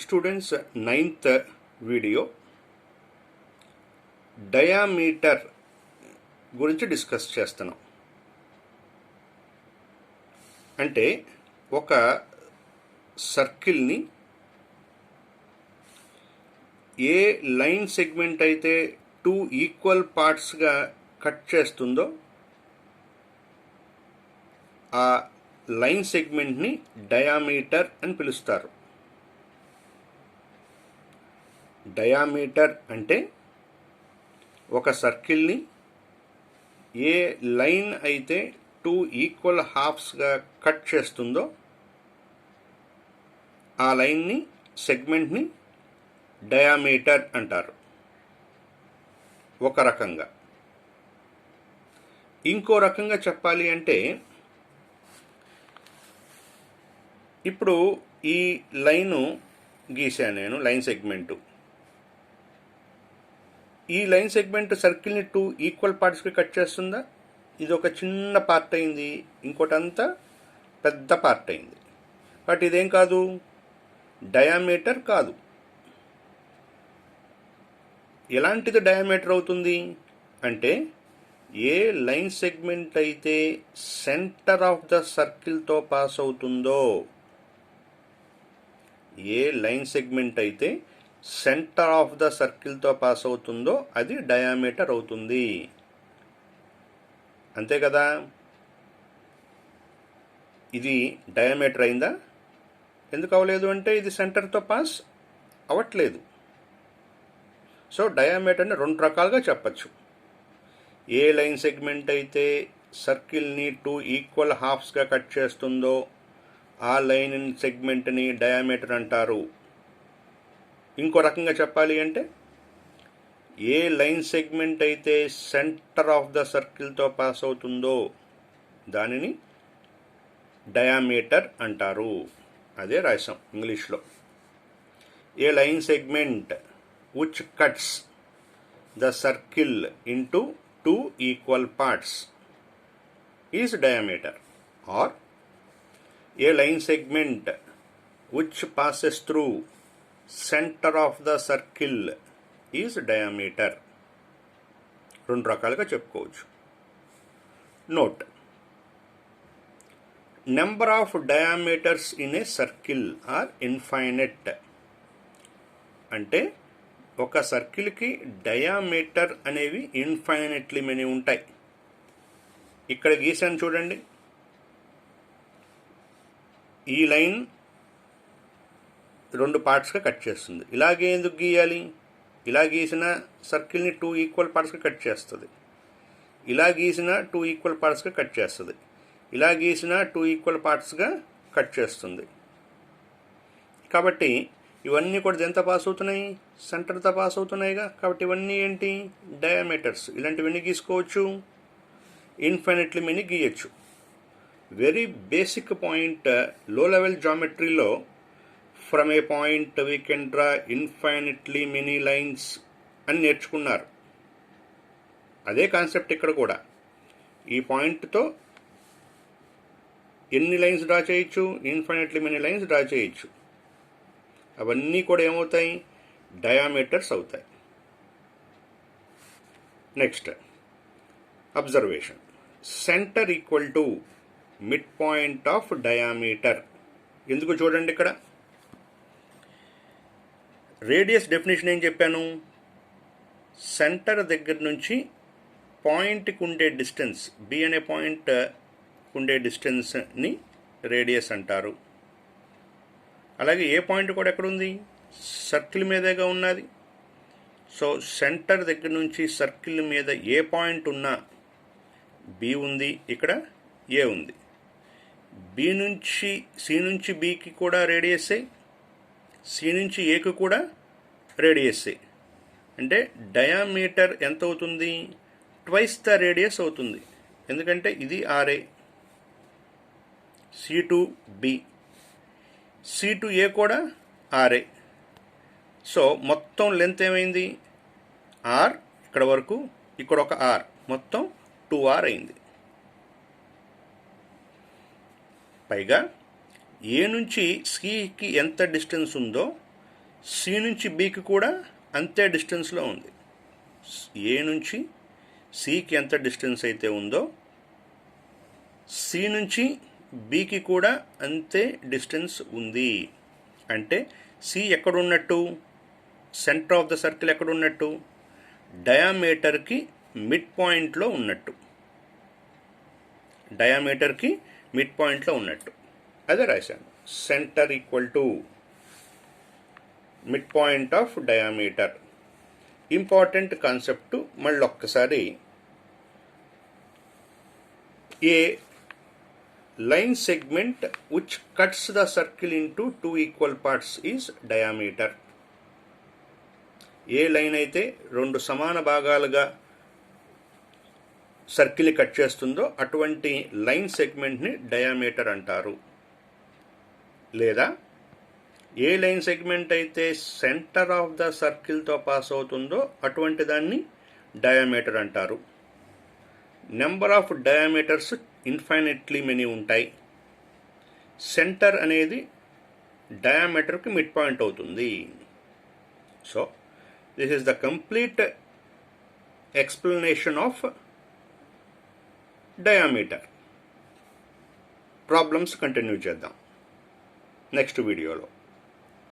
Students, 9th video diameter గురించి discuss చేస్తున్నాం. అంటే ఒక సర్కిల్ని ఏ లైన్ సెగ్మెంట్ అయితే 2 ఈక్వల్ పార్ట్స్గా కట్ చేస్తుందో ఆ లైన్ సెగ్మెంట్ని డయామీటర్ అని పిలుస్తారు. డయామీటర్ అంటే ఒక సర్కిల్ని ఏ లైన్ అయితే 2 ఈక్వల్ హాఫ్స్గా కట్ చేస్తుందో ఆ లైన్ని సెగ్మెంట్ని డయామీటర్ అంటారు ఒక రకంగా. ఇంకో రకంగా చెప్పాలి అంటే, ఇప్పుడు ఈ లైను గీసాను నేను, లైన్ సెగ్మెంటు. ఈ లైన్ సెగ్మెంట్ సర్కిల్ని 2 ఈక్వల్ పార్ట్స్కి కట్ చేస్తుందా? ఇది ఒక చిన్న పార్ట్ అయింది, ఇంకోటంతా పెద్ద పార్ట్ అయింది. బట్ ఇదేం కాదు, డయామీటర్ కాదు. ఎలాంటిది డయామీటర్ అవుతుంది అంటే, ఏ లైన్ సెగ్మెంట్ అయితే సెంటర్ ఆఫ్ ద సర్కిల్తో పాస్ అవుతుందో, ఏ లైన్ సెగ్మెంట్ అయితే సెంటర్ ఆఫ్ ద సర్కిల్తో పాస్ అవుతుందో అది డయామీటర్ అవుతుంది. అంతే కదా? ఇది డయామీటర్ అయిందా? ఎందుకు అవ్వలేదు అంటే ఇది సెంటర్తో పాస్ అవ్వట్లేదు. సో డయామీటర్ని 2 రకాలుగా చెప్పచ్చు. ఏ లైన్ సెగ్మెంట్ అయితే సర్కిల్ని 2 ఈక్వల్ హాఫ్స్గా కట్ చేస్తుందో ఆ లైన్ సెగ్మెంట్ని డయామీటర్ అంటారు. ఇంకో రకంగా చెప్పాలి అంటే, ఏ లైన్ సెగ్మెంట్ అయితే సెంటర్ ఆఫ్ ద సర్కిల్తో పాస్ అవుతుందో దానిని డయామీటర్ అంటారు. అదే రాసాం ఇంగ్లీష్లో. A line segment which cuts the circle into 2 equal parts is diameter, or a line segment which passes through center of the circle is diameter. 2 రకాలుగా చెప్పుకోవచ్చు. Note: number of diameters in a circle are infinite. అంటే ఒక సర్కిల్కి diameter అనేవి infinitely many ఉంటాయి. ఇక్కడ గీసాను చూడండి, ఈ లైన్ 2 పార్ట్స్గా కట్ చేస్తుంది. ఇలాగే ఎందుకు గీయాలి? ఇలా గీసిన సర్కిల్ని 2 ఈక్వల్ పార్ట్స్గా కట్ చేస్తుంది. ఇలా గీసిన 2 ఈక్వల్ పార్ట్స్గా కట్ చేస్తుంది. ఇలా గీసిన 2 ఈక్వల్ పార్ట్స్గా కట్ చేస్తుంది. కాబట్టి ఇవన్నీ కూడా ఎంత పాస్ అవుతున్నాయి? సెంటర్తో పాస్ అవుతున్నాయిగా. కాబట్టి ఇవన్నీ ఏంటి? డయామీటర్స్. ఇలాంటివన్నీ గీసుకోవచ్చు, ఇన్ఫైనైట్లీ మెనీ గీయచ్చు. Very basic point low level జామెట్రీలో, from a point we can draw infinitely many lines అని నేర్చుకున్నారు. అదే కాన్సెప్ట్ ఇక్కడ కూడా. ఈ పాయింట్తో ఎన్ని లైన్స్ డ్రా చేయొచ్చు? ఇన్ఫైనైట్లీ మెనీ లైన్స్ డ్రా చేయొచ్చు. అవన్నీ కూడా ఏమవుతాయి? డయామీటర్స్ అవుతాయి. Next observation: centre equal to mid point of diameter. ఎందుకు చూడండి, ఇక్కడ రేడియస్ డెఫినేషన్ ఏం చెప్పాను? సెంటర్ దగ్గర నుంచి పాయింట్కి ఉండే డిస్టెన్స్, బి అనే పాయింట్ ఉండే డిస్టెన్స్ని రేడియస్ అంటారు. అలాగే ఏ పాయింట్ కూడా ఎక్కడుంది? సర్కిల్ మీదేగా ఉన్నది. సో సెంటర్ దగ్గర నుంచి సర్కిల్ మీద ఏ పాయింట్ ఉన్నా, బి ఉంది, ఇక్కడ ఏ ఉంది, సి నుంచి బికి కూడా రేడియస్సే, సి నుంచి ఏకి కూడా రేడియస్సే. అంటే డయామీటర్ ఎంత అవుతుంది? ట్వైస్ ద రేడియస్ అవుతుంది. ఎందుకంటే ఇది ఆర్ఏ, C to B, C to A కూడా ఆర్ఏ. సో మొత్తం లెంత్ ఏమైంది? ఆర్, ఇక్కడ వరకు, ఇక్కడ ఒక ఆర్, మొత్తం 2R అయింది. పైగా ఏ నుంచి సికి ఎంత డిస్టెన్స్ ఉందో సి నుంచి బికి కూడా అంతే డిస్టెన్స్లో ఉంది. ఏ నుంచి సికి ఎంత డిస్టెన్స్ అయితే ఉందో సి నుంచి బికి కూడా అంతే డిస్టెన్స్ ఉంది. అంటే సి ఎక్కడున్నట్టు, సెంటర్ ఆఫ్ ద సర్కిల్ ఎక్కడున్నట్టు, డయామీటర్కి మిడ్ పాయింట్లో ఉన్నట్టు. డయామీటర్కి మిడ్ పాయింట్లో ఉన్నట్టు అదే రాశాను. Centre equal to mid point of diameter. Important concept మళ్ళీ ఒక్కసారి. A line segment which cuts the circle into two equal parts is diameter. A line అయితే రెండు సమాన భాగాలుగా సర్కిల్ కట్ చేస్తుందో అటువంటి లైన్ సెగ్మెంట్ని డయామీటర్ అంటారు. లేదా ఏ లైన్ సెగ్మెంట్ అయితే సెంటర్ ఆఫ్ ద సర్కిల్తో పాస్ అవుతుందో అటువంటి దాన్ని డయామీటర్ అంటారు. Number of diameters infinitely many ఉంటాయి. సెంటర్ అనేది డయామీటర్కి మిడ్ పాయింట్ అవుతుంది. So this is the complete explanation of diameter. Problems continue చేద్దాం నెక్స్ట్ వీడియోలో.